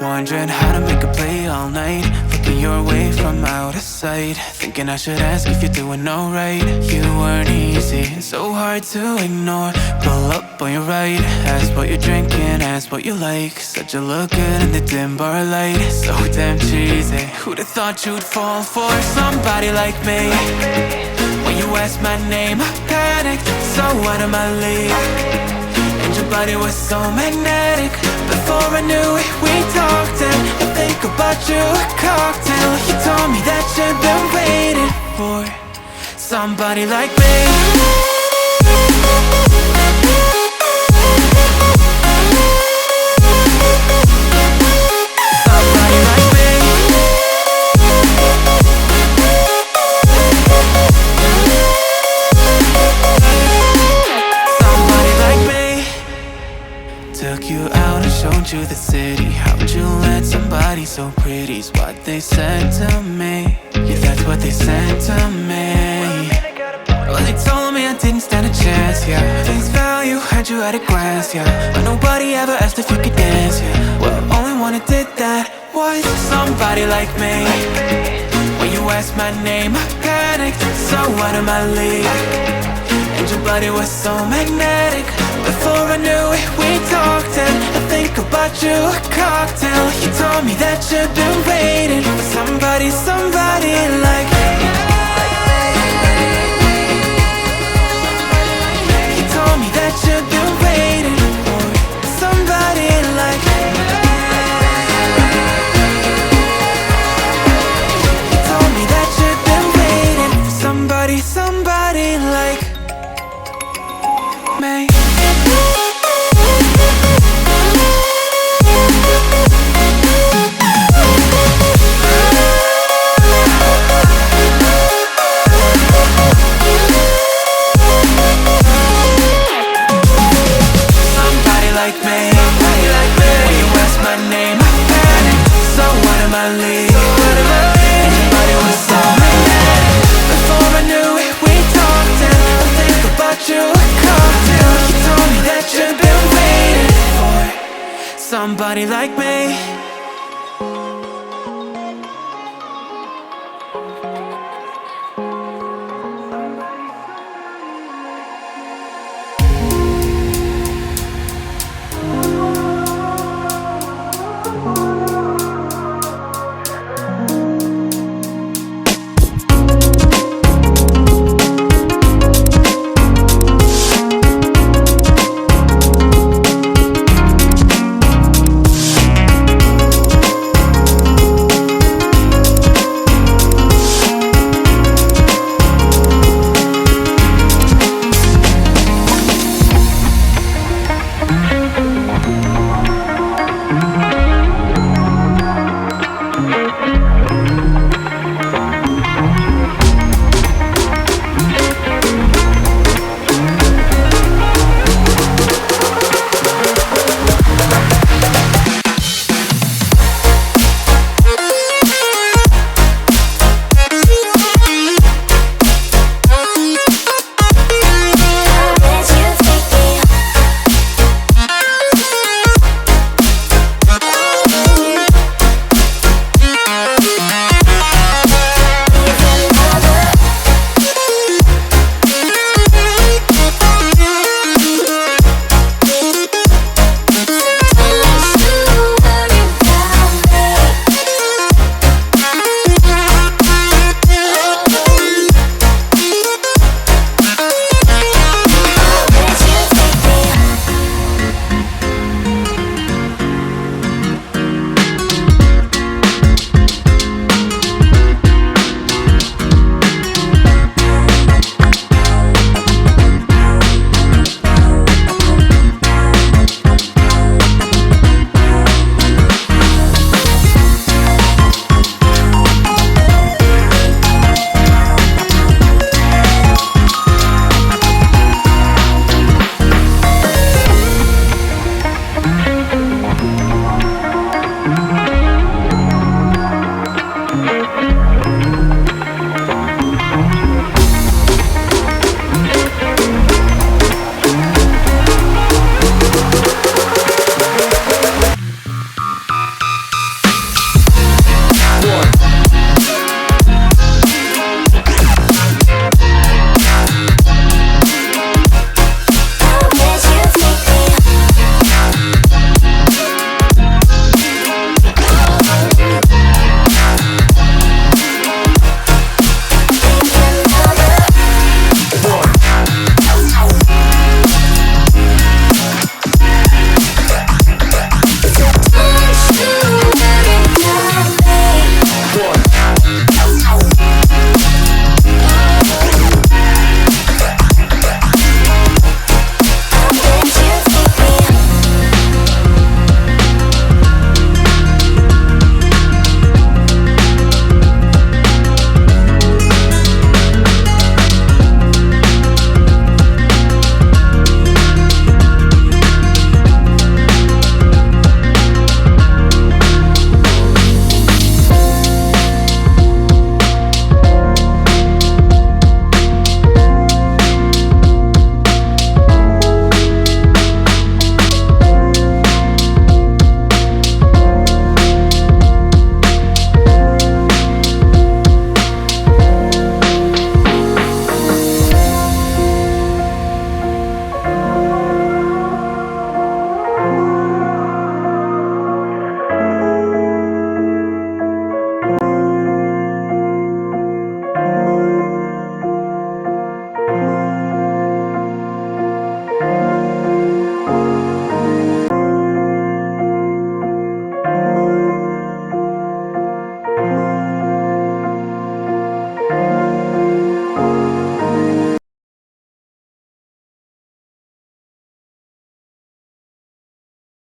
wondering how to make a play all night, looking your way from out of sight, thinking I should ask if you're doing alright. You weren't easy, so hard to ignore. Pull up on your right, ask what you're drinking, ask what you like. Said you look good in the dim bar light, so damn cheesy. Who'd have thought you'd fall for somebody like me? When you asked my name, I panicked, so out of my league. And your body was so magnetic. Before I knew it, we talked, and I think about you a cocktail. You told me that you've been waiting for somebody like me. Took you out and showed you the city. How'd you let somebody so pretty's what they said to me? Yeah, that's what they said to me. Well, they told me I didn't stand a chance, yeah. Face value, had you at a glance, yeah. But nobody ever asked if you could dance, yeah. Well, only one who did that was somebody like me. When you asked my name, I panicked, so out of my league. And your body was so magnetic. Before I knew it, we talked, and I think about you a cocktail. You told me that you've been waiting for somebody like me. You told me that you've been waiting for somebody like me. You told me that you've been waiting for somebody like me.